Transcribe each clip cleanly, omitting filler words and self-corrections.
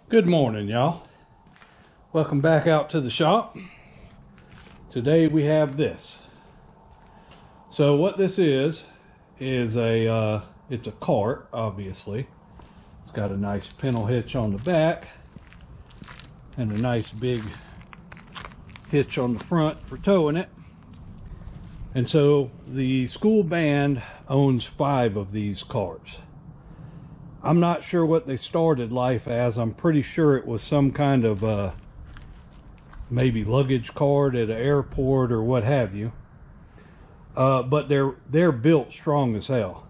Good morning, y'all. Welcome back out to the shop. Today we have this. So what this is it's a cart, obviously. It's got a nice pintle hitch on the back and a nice big hitch on the front for towing it. And so the school band owns 5 of these carts. I'm not sure what they started life as. I'm pretty sure it was some kind of maybe luggage cart at an airport or what have you. But they're built strong as hell.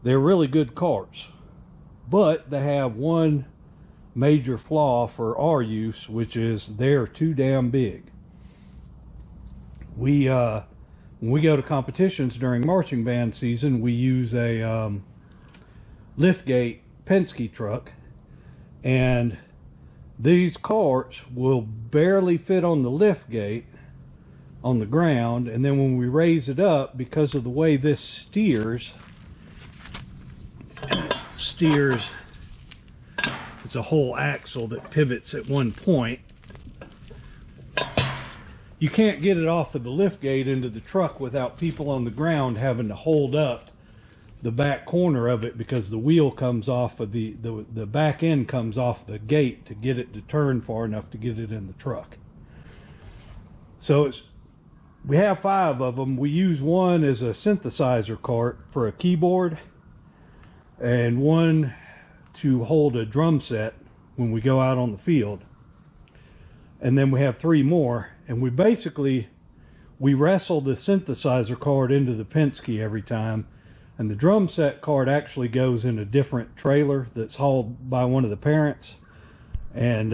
They're really good carts, but they have one major flaw for our use, which is they're too damn big. When we go to competitions during marching band season, we use a liftgate Penske truck, and these carts will barely fit on the liftgate on the ground, and then when we raise it up, because of the way this steers, it's a whole axle that pivots at one point. You can't get it off of the liftgate into the truck without people on the ground having to hold up the back corner of it, because the wheel comes off of the back end comes off the gate to get it to turn far enough to get it in the truck. So we have 5 of them. We use one as a synthesizer cart for a keyboard, and one to hold a drum set when we go out on the field. And then we have 3 more, and we wrestle the synthesizer cart into the Penske every time. And the drum set cart actually goes in a different trailer that's hauled by one of the parents. And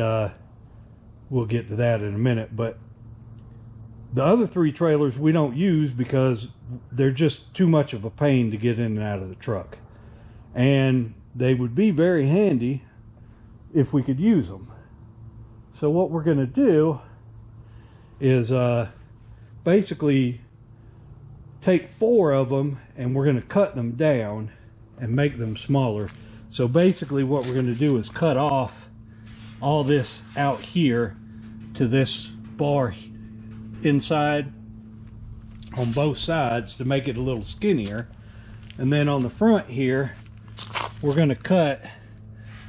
we'll get to that in a minute. But the other 3 trailers we don't use because they're just too much of a pain to get in and out of the truck. And they would be very handy if we could use them. So what we're going to do is basically take 4 of them, and we're going to cut them down and make them smaller. So basically what we're going to do is cut off all this out here to this bar inside on both sides to make it a little skinnier. And then on the front here, we're going to cut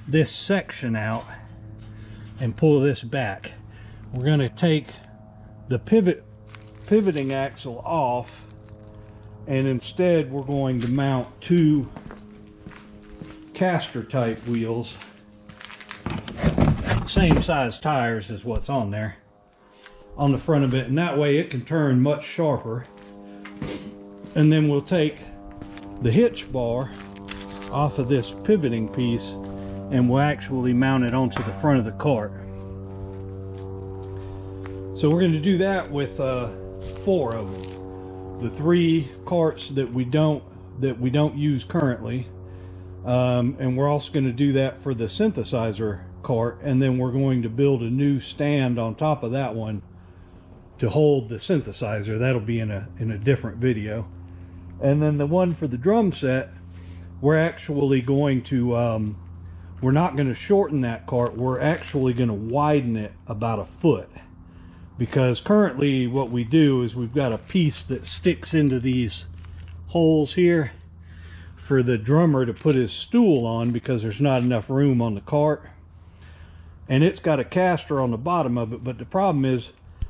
this section out and pull this back. We're going to take the pivoting axle off, and instead we're going to mount 2 caster type wheels, same size tires as what's on there, on the front of it, and that way it can turn much sharper. And then we'll take the hitch bar off of this pivoting piece, and we'll actually mount it onto the front of the cart. So we're going to do that with 4 of them. The 3 carts that we don't use currently, and we're also going to do that for the synthesizer cart, and then we're going to build a new stand on top of that one to hold the synthesizer. That'll be in a different video. And then the one for the drum set, we're actually going to we're not going to shorten that cart. We're actually going to widen it about 1 foot. Because currently what we do is we've got a piece that sticks into these holes here for the drummer to put his stool on, because there's not enough room on the cart. And it's got a caster on the bottom of it, but the problem is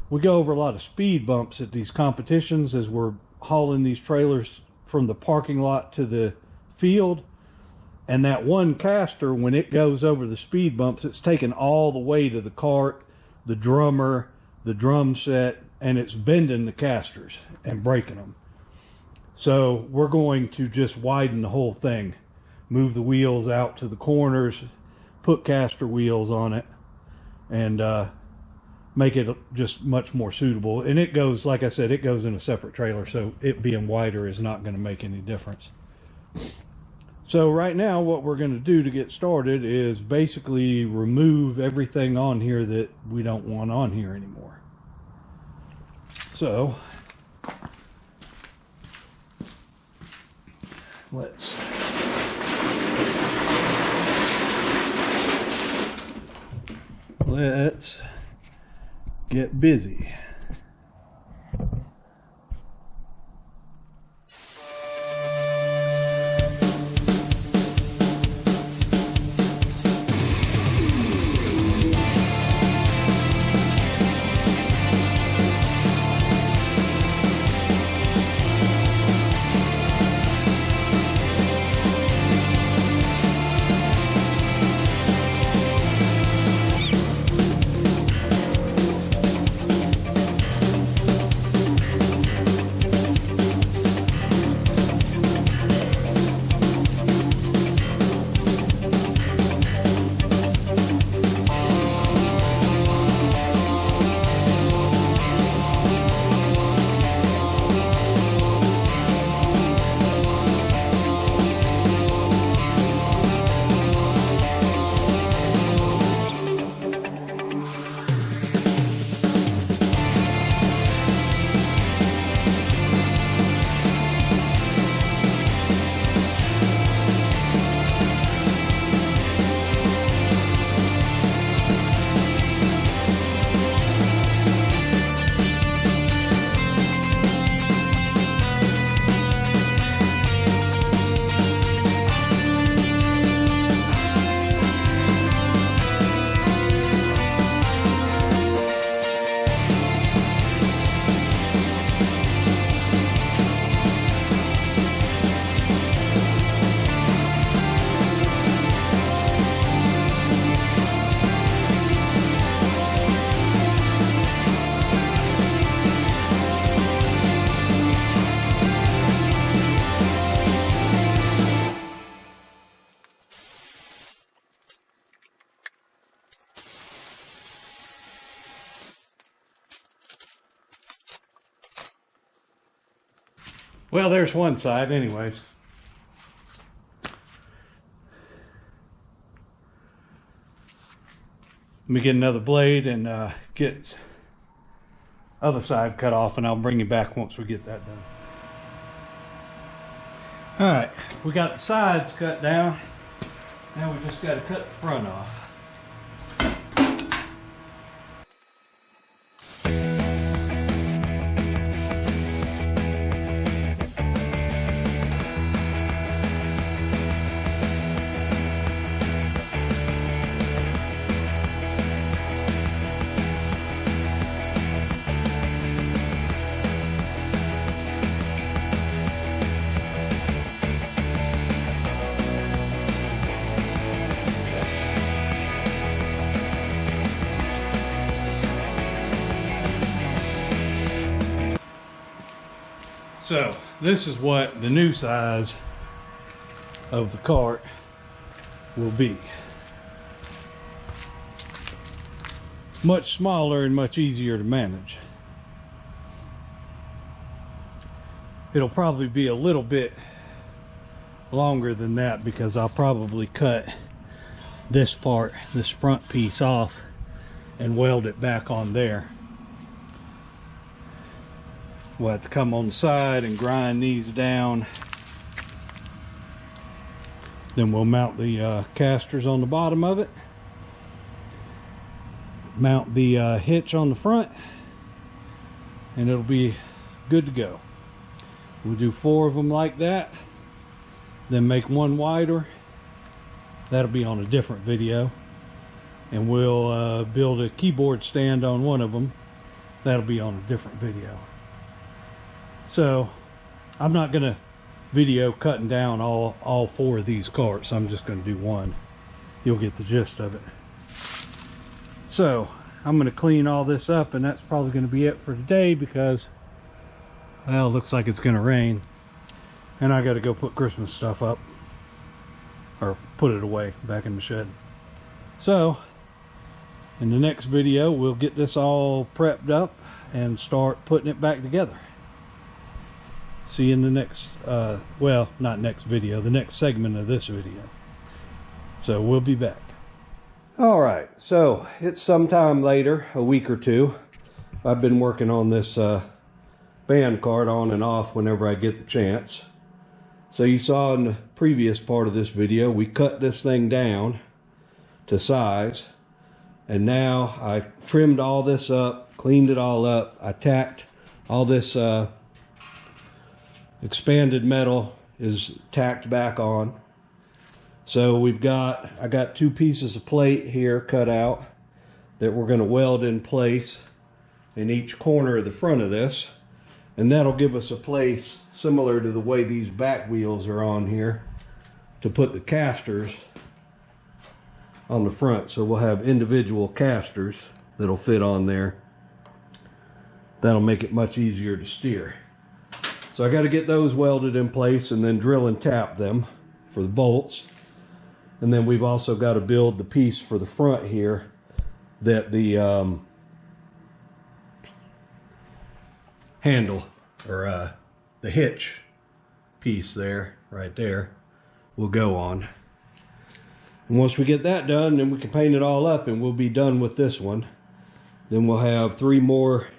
we go over a lot of speed bumps at these competitions as we're hauling these trailers from the parking lot to the field. And that one caster, when it goes over the speed bumps, it's taken all the way to the cart, the drummer, the drum set, and it's bending the casters and breaking them. So we're going to just widen the whole thing, move the wheels out to the corners, put caster wheels on it, and make it just much more suitable. And it goes, like I said, it goes in a separate trailer, so it being wider is not going to make any difference. So right now what we're going to do to get started is basically remove everything on here that we don't want on here anymore. So let's let's get busy. Well, there's one side anyways. Let me get another blade and get other side cut off, and I'll bring you back once we get that done. Alright, we got the sides cut down. Now we just got to cut the front off. So this is what the new size of the cart will be. Much smaller and much easier to manage. It'll probably be a little bit longer than that because I'll probably cut this part, this front piece off, and weld it back on there. We'll have to come on the side and grind these down. Then we'll mount the casters on the bottom of it. Mount the hitch on the front. And it'll be good to go. We'll do 4 of them like that. Then make one wider. That'll be on a different video. And we'll build a keyboard stand on one of them. That'll be on a different video. So I'm not gonna video cutting down all 4 of these carts. I'm just gonna do one. You'll get the gist of it. So I'm gonna clean all this up, and that's probably gonna be it for today because, well, it looks like it's gonna rain, and I gotta go put Christmas stuff up, or put it away back in the shed. So in the next video we'll get this all prepped up and start putting it back together. See you in the next, well, not next video, the next segment of this video. So we'll be back. All right, so it's sometime later, a week or two. I've been working on this band cart on and off whenever I get the chance. So you saw in the previous part of this video, we cut this thing down to size. And now I trimmed all this up, cleaned it all up. I tacked all this expanded metal is tacked back on. So I got 2 pieces of plate here cut out that we're going to weld in place in each corner of the front of this. And that'll give us a place similar to the way these back wheels are on here to put the casters on the front. So we'll have individual casters that'll fit on there. That'll make it much easier to steer. So I got to get those welded in place and then drill and tap them for the bolts. And then we've also got to build the piece for the front here that the handle or the hitch piece there, right there, will go on. And once we get that done, then we can paint it all up and we'll be done with this one. Then we'll have 3 more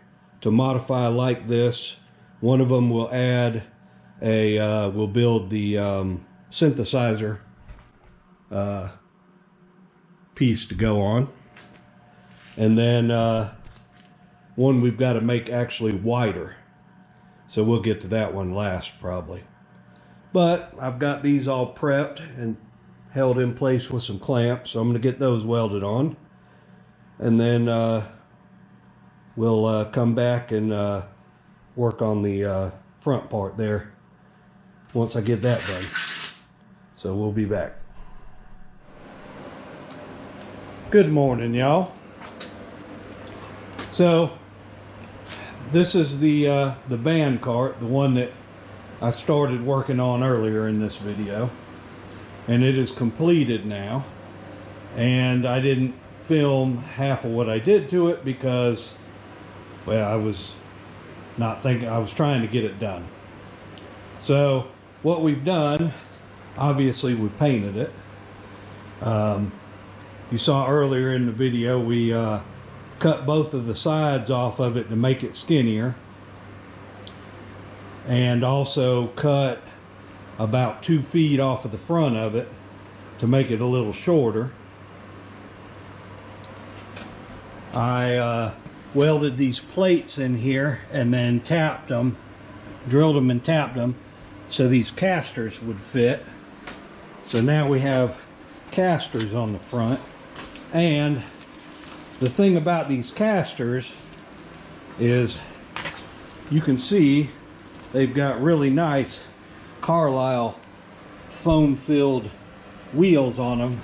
to modify like this. One of them will add we'll build the synthesizer piece to go on. And then one we've got to make actually wider. So we'll get to that one last probably. But I've got these all prepped and held in place with some clamps. So I'm going to get those welded on. And then we'll come back and work on the front part there once I get that done. So we'll be back. Good morning, y'all. So this is the band cart, the one that I started working on earlier in this video, and it is completed now. And I didn't film half of what I did to it because, well, I was not thinking, I was trying to get it done. So what we've done, obviously we painted it. You saw earlier in the video we cut both of the sides off of it to make it skinnier, and also cut about 2 feet off of the front of it to make it a little shorter. I welded these plates in here and then tapped them, drilled them and tapped them so these casters would fit. So now we have casters on the front. And the thing about these casters is you can see they've got really nice Carlisle foam filled wheels on them.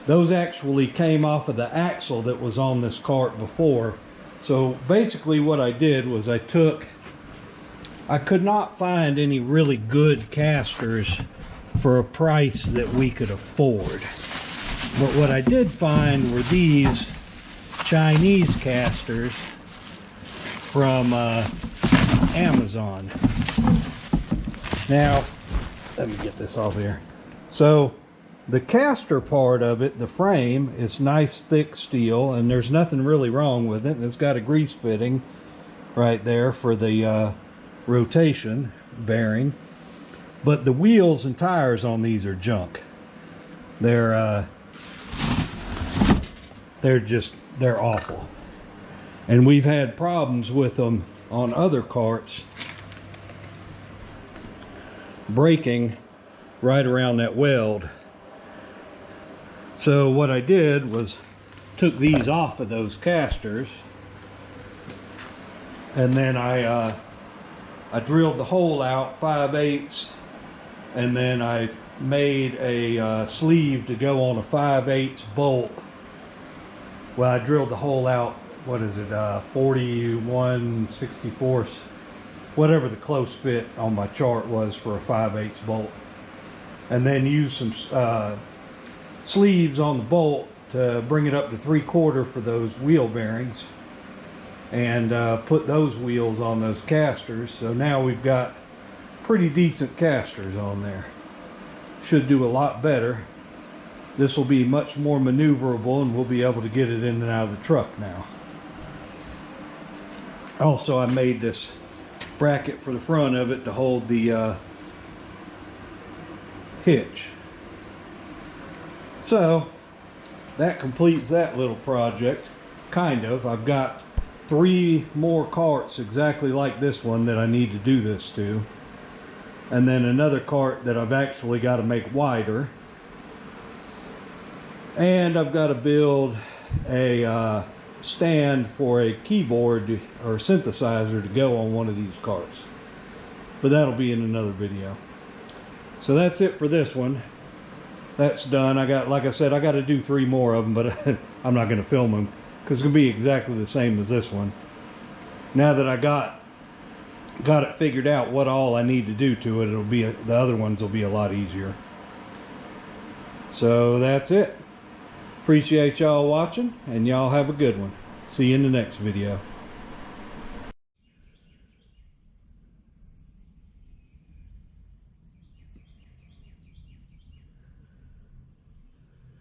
Those actually came off of the axle that was on this cart before. So basically what I did was I could not find any really good casters for a price that we could afford. But what I did find were these Chinese casters from Amazon. Now, let me get this off here. So the caster part of it, the frame, is nice thick steel, and there's nothing really wrong with it. It's got a grease fitting right there for the rotation bearing. But the wheels and tires on these are junk. They're awful. And we've had problems with them on other carts breaking right around that weld. So what I did was took these off of those casters, and then I drilled the hole out 5/8, and then I made a sleeve to go on a 5/8 bolt. Well, I drilled the hole out, what is it, 41/64, whatever the close fit on my chart was for a 5/8 bolt, and then used some sleeves on the bolt to bring it up to 3/4 for those wheel bearings, and put those wheels on those casters. So now we've got pretty decent casters on there. Should do a lot better. This will be much more maneuverable, and we'll be able to get it in and out of the truck now. Also, I made this bracket for the front of it to hold the hitch. So that completes that little project, kind of. I've got 3 more carts exactly like this one that I need to do this to, and then another cart that I've actually got to make wider, and I've got to build a stand for a keyboard or synthesizer to go on one of these carts, but that'll be in another video. So that's it for this one. That's done. I got, like I said, I got to do 3 more of them, but I'm not going to film them because it's going to be exactly the same as this one. Now that I got it figured out what all I need to do to it, it'll be the other ones will be a lot easier. So that's it. Appreciate y'all watching, and y'all have a good one. See you in the next video.